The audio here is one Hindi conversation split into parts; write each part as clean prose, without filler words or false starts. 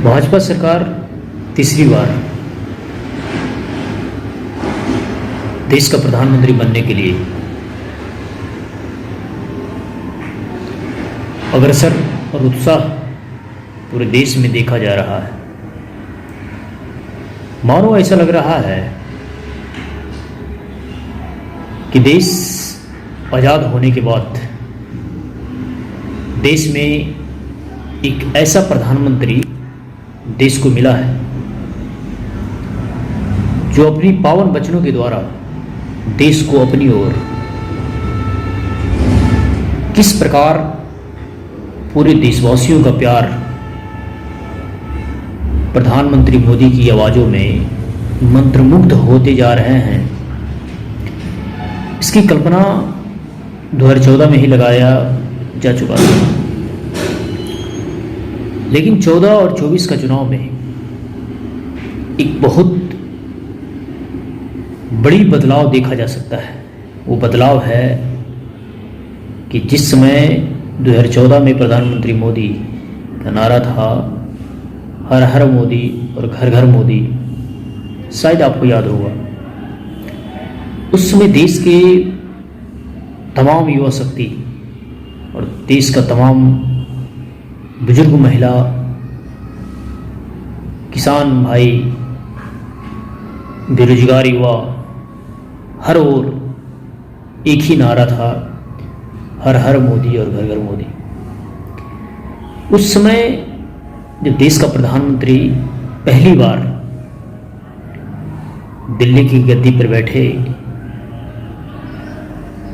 भाजपा सरकार तीसरी बार देश का प्रधानमंत्री बनने के लिए अग्रसर और उत्साह पूरे देश में देखा जा रहा है। मानो ऐसा लग रहा है कि देश आज़ाद होने के बाद देश में एक ऐसा प्रधानमंत्री देश को मिला है जो अपनी पावन वचनों के द्वारा देश को अपनी ओर किस प्रकार पूरे देशवासियों का प्यार प्रधानमंत्री मोदी की आवाज़ों में मंत्रमुग्ध होते जा रहे हैं, इसकी कल्पना 2014 में ही लगाया जा चुका था। लेकिन 14 और 24 का चुनाव में एक बहुत बड़ी बदलाव देखा जा सकता है। वो बदलाव है कि जिस समय 2014 में प्रधानमंत्री मोदी का नारा था हर हर मोदी और घर घर मोदी, शायद आपको याद होगा, उस समय देश के तमाम युवा शक्ति और देश का तमाम बुजुर्ग महिला, किसान भाई, बेरोजगार युवा, हर ओर एक ही नारा था हर हर मोदी और घर घर मोदी। उस समय जब देश का प्रधानमंत्री पहली बार दिल्ली की गद्दी पर बैठे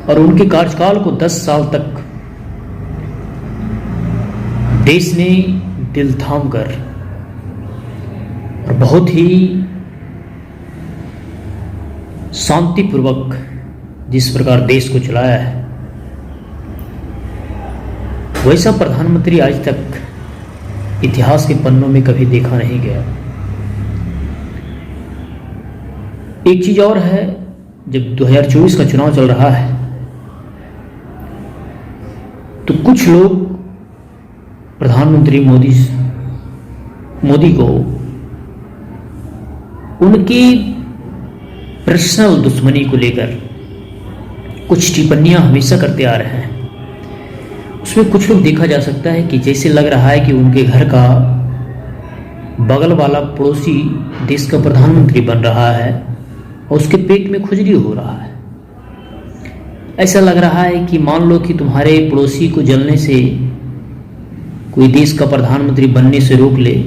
और उनके कार्यकाल को 10 साल तक देश ने दिल थाम कर और बहुत ही शांतिपूर्वक जिस प्रकार देश को चलाया है, वैसा प्रधानमंत्री आज तक इतिहास के पन्नों में कभी देखा नहीं गया। एक चीज और है, जब 2024 का चुनाव चल रहा है तो कुछ लोग प्रधानमंत्री मोदी को उनकी पर्सनल दुश्मनी को लेकर कुछ टिप्पणियां हमेशा करते आ रहे हैं। उसमें कुछ लोग देखा जा सकता है कि जैसे लग रहा है कि उनके घर का बगल वाला पड़ोसी देश का प्रधानमंत्री बन रहा है और उसके पेट में खुजली हो रहा है। ऐसा लग रहा है कि मान लो कि तुम्हारे पड़ोसी को जलने से कोई देश का प्रधानमंत्री बनने से रोक ले,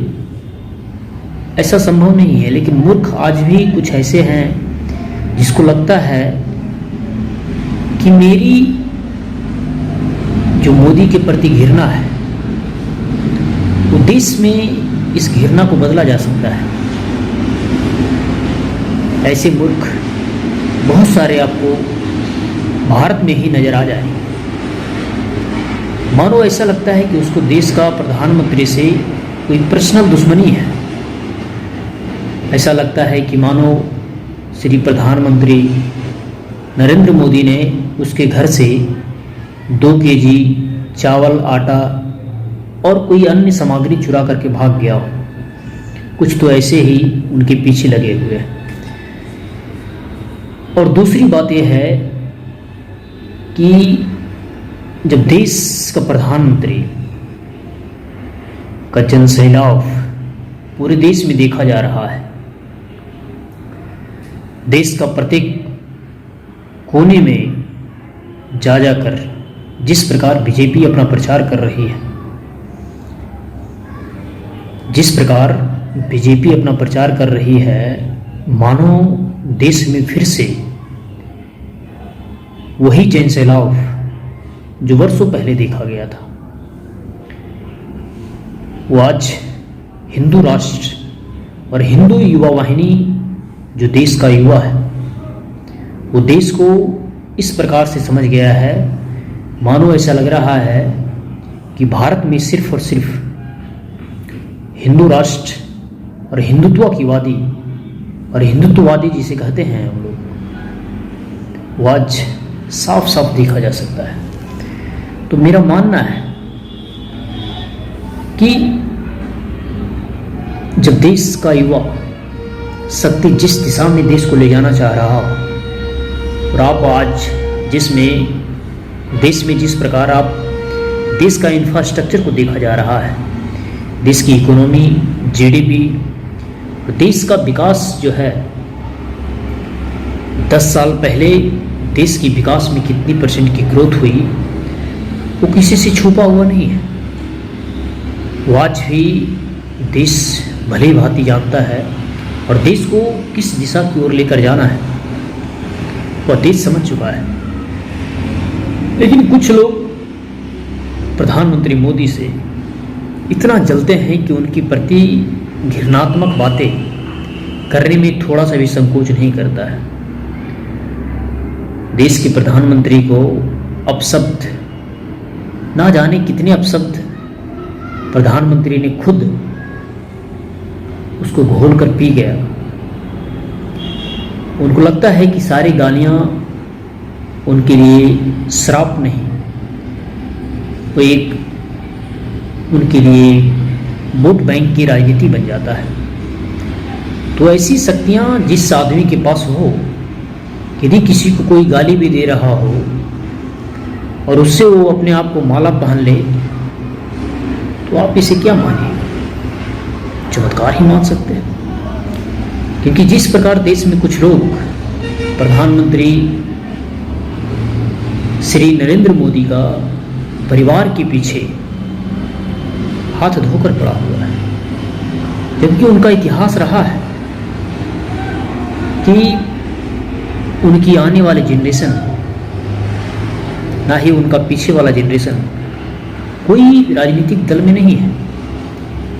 ऐसा संभव नहीं है। लेकिन मूर्ख आज भी कुछ ऐसे हैं जिसको लगता है कि मेरी जो मोदी के प्रति घृणा है वो देश में इस घृणा को बदला जा सकता है। ऐसे मूर्ख बहुत सारे आपको भारत में ही नजर आ जाएंगे। मानो ऐसा लगता है कि उसको देश का प्रधानमंत्री से कोई पर्सनल दुश्मनी है। ऐसा लगता है कि मानो श्री प्रधानमंत्री नरेंद्र मोदी ने उसके घर से 2 केजी चावल, आटा और कोई अन्य सामग्री चुरा करके भाग गया हो। कुछ तो ऐसे ही उनके पीछे लगे हुए हैं। और दूसरी बात यह है कि जब देश का प्रधानमंत्री का जनसैलाब पूरे देश में देखा जा रहा है, देश का प्रत्येक कोने में जा जाकर जिस प्रकार बीजेपी अपना प्रचार कर रही है, जिस प्रकार बीजेपी अपना प्रचार कर रही है, मानो देश में फिर से वही जन सैलाब जो वर्षों पहले देखा गया था, वो आज हिंदू राष्ट्र और हिंदू युवा वाहिनी जो देश का युवा है, वो देश को इस प्रकार से समझ गया है, मानो ऐसा लग रहा है कि भारत में सिर्फ और सिर्फ हिंदू राष्ट्र और हिंदुत्ववादी और हिंदुत्ववादी जिसे कहते हैं हम लोग, वो आज साफ साफ देखा जा सकता है। तो मेरा मानना है कि जब देश का युवा शक्ति जिस दिशा में देश को ले जाना चाह रहा हो, और आप आज देश में जिस प्रकार आप देश का इंफ्रास्ट्रक्चर को देखा जा रहा है, देश की इकोनॉमी, जीडीपी, देश का विकास जो है 10 साल पहले देश की विकास में कितनी % की ग्रोथ हुई वो किसी से छुपा हुआ नहीं है। वो आज भी देश भली भांति जानता है और देश को किस दिशा की ओर लेकर जाना है वह देश समझ चुका है। लेकिन कुछ लोग प्रधानमंत्री मोदी से इतना जलते हैं कि उनकी प्रति घृणात्मक बातें करने में थोड़ा सा भी संकोच नहीं करता है। देश के प्रधानमंत्री को अपशब्द, ना जाने कितने अपशब्द प्रधानमंत्री ने खुद उसको घोल कर पी गया। उनको लगता है कि सारी गालियां उनके लिए श्राप नहीं, वो एक उनके लिए वोट बैंक की राजनीति बन जाता है। तो ऐसी शक्तियां जिस आदमी के पास हो, यदि किसी को कोई गाली भी दे रहा हो और उससे वो अपने आप को माला पहन ले, तो आप इसे क्या मानिए? चमत्कार ही मान सकते हैं। क्योंकि जिस प्रकार देश में कुछ लोग प्रधानमंत्री श्री नरेंद्र मोदी का परिवार के पीछे हाथ धोकर पड़ा हुआ है, जबकि उनका इतिहास रहा है कि उनकी आने वाली जनरेशन, ना ही उनका पीछे वाला जनरेशन कोई राजनीतिक दल में नहीं है,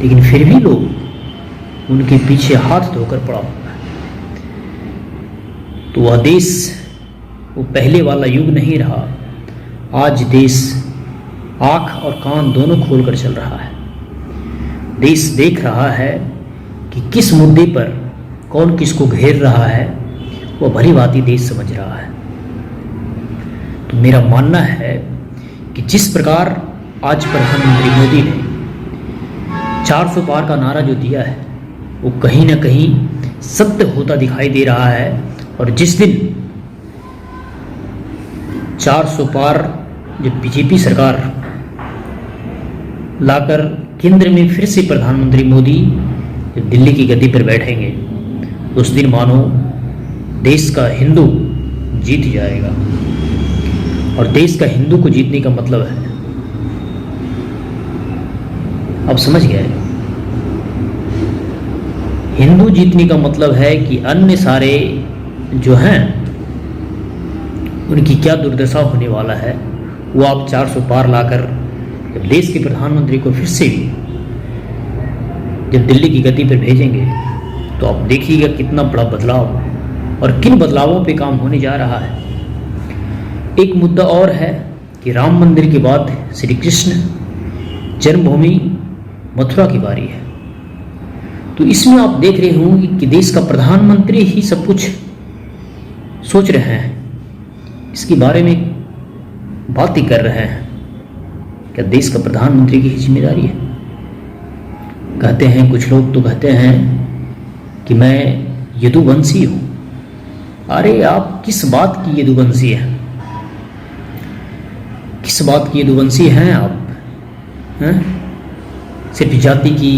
लेकिन फिर भी लोग उनके पीछे हाथ धोकर पड़ा हुआ है। तो वह देश वो पहले वाला युग नहीं रहा। आज देश आंख और कान दोनों खोलकर चल रहा है। देश देख रहा है कि किस मुद्दे पर कौन किसको घेर रहा है, वह भली भांति देश समझ रहा है। तो मेरा मानना है कि जिस प्रकार आज प्रधानमंत्री मोदी ने 400 पार का नारा जो दिया है, वो कहीं ना कहीं सत्य होता दिखाई दे रहा है। और जिस दिन 400 पार जब बीजेपी सरकार लाकर केंद्र में फिर से प्रधानमंत्री मोदी जब दिल्ली की गद्दी पर बैठेंगे, उस दिन मानो देश का हिंदू जीत जाएगा। और देश का हिंदू को जीतने का मतलब है, अब समझ गए, हिंदू जीतने का मतलब है कि अन्य सारे जो हैं उनकी क्या दुर्दशा होने वाला है, वो आप 400 पार लाकर जब देश के प्रधानमंत्री को फिर से जब दिल्ली की गद्दी पर भेजेंगे, तो आप देखिएगा कितना बड़ा बदलाव और किन बदलावों पे काम होने जा रहा है। एक मुद्दा और है कि राम मंदिर के बाद श्री कृष्ण जन्मभूमि मथुरा की बारी है। तो इसमें आप देख रहे होंगे कि देश का प्रधानमंत्री ही सब कुछ सोच रहे हैं, इसके बारे में बात ही कर रहे हैं। क्या देश का प्रधानमंत्री की ही जिम्मेदारी है? कहते हैं कुछ लोग, तो कहते हैं कि मैं यदुवंशी हूं। अरे आप किस बात की यदुवंशी हैं? किस बात की यदुवंशी हैं आप? हैं? सिर्फ जाति की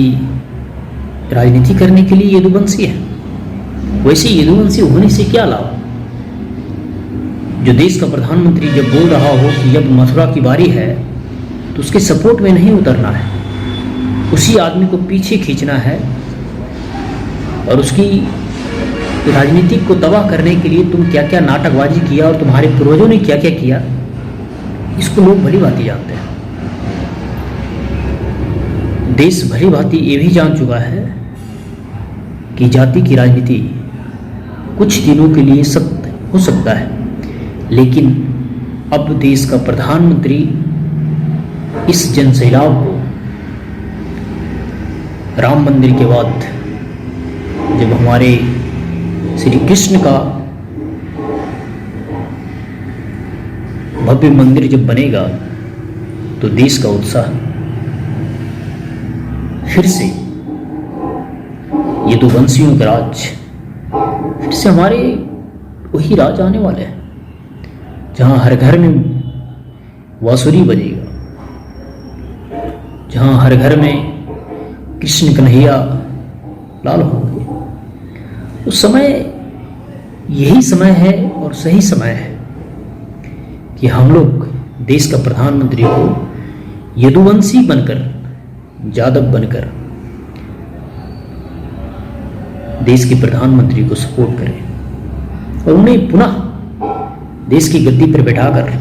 राजनीति करने के लिए यदुवंशी है? वैसे यदुवंशी होने से क्या लाभ? जो देश का प्रधानमंत्री जब बोल रहा हो कि जब मथुरा की बारी है, तो उसके सपोर्ट में नहीं उतरना है, उसी आदमी को पीछे खींचना है और उसकी राजनीति को तबाह करने के लिए तुम क्या क्या नाटकबाजी किया और तुम्हारे पूर्वजों ने क्या क्या किया, इसको लोग भली भांति जानते हैं। देश भली भांति ये भी जान चुका है कि जाति की राजनीति कुछ दिनों के लिए सत्य हो सकता है, लेकिन अब देश का प्रधानमंत्री इस जनसैलाब को राम मंदिर के बाद जब हमारे श्री कृष्ण का भव्य मंदिर जब बनेगा, तो देश का उत्साह फिर से यदुवंशियों का राज, फिर से हमारे वही राज आने वाले हैं, जहाँ हर घर में बांसुरी बजेगा, जहाँ हर घर में कृष्ण कन्हैया लाल होंगे। उस समय यही समय है और सही समय है कि हम लोग देश का प्रधानमंत्री को यदुवंशी बनकर, जादव बनकर देश के प्रधानमंत्री को सपोर्ट करें और उन्हें पुनः देश की गद्दी पर बैठाकर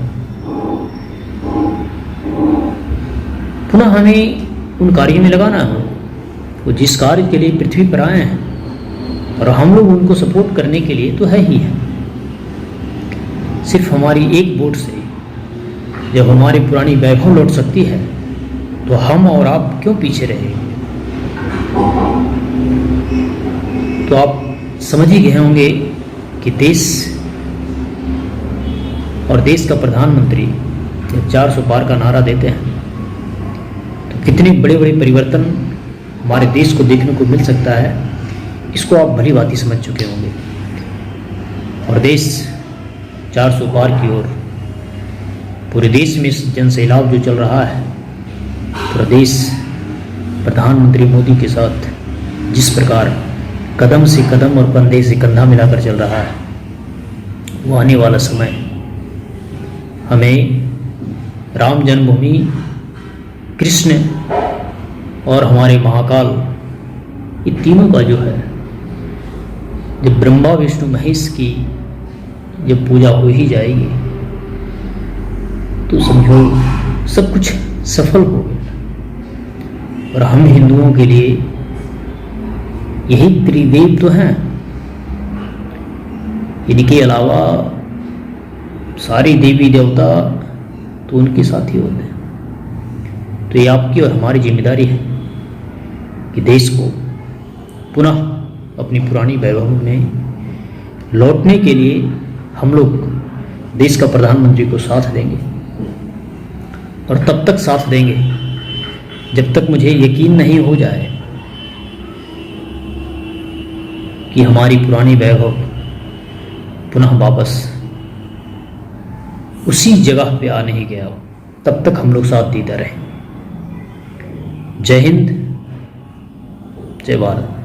पुनः हमें उन कार्यों में लगाना है। वो जिस कार्य के लिए पृथ्वी पर आए हैं और हम लोग उनको सपोर्ट करने के लिए तो है ही है। सिर्फ हमारी एक वोट से जब हमारी पुरानी वैभव लौट सकती है तो हम और आप क्यों पीछे रहेंगे। तो आप समझ ही गए होंगे कि देश और देश का प्रधानमंत्री जब 400 पार का नारा देते हैं तो कितने बड़े बड़े परिवर्तन हमारे देश को देखने को मिल सकता है, इसको आप भली भांति समझ चुके होंगे। और देश 400 पार की ओर, पूरे देश में जन सैलाब जो चल रहा है, पूरा देश प्रधानमंत्री मोदी के साथ जिस प्रकार कदम से कदम और कंधे से कंधा मिलाकर चल रहा है, वो आने वाला समय हमें राम जन्मभूमि, कृष्ण और हमारे महाकाल, ये तीनों का जो है, जब ब्रह्मा विष्णु महेश की जब पूजा हो ही जाएगी तो समझो सब कुछ सफल हो गया। और हम हिंदुओं के लिए यही त्रिदेव तो हैं, इनके अलावा सारी देवी देवता तो उनके साथ ही होते हैं। तो ये आपकी और हमारी जिम्मेदारी है कि देश को पुनः अपनी पुरानी वैभव में लौटने के लिए हम लोग देश का प्रधानमंत्री को साथ देंगे। और तब तक साथ देंगे जब तक मुझे यकीन नहीं हो जाए कि हमारी पुरानी वैभव पुनः वापस उसी जगह पे आ नहीं गया हो। तब तक हम लोग साथ देते रहें। जय हिंद, जय भारत।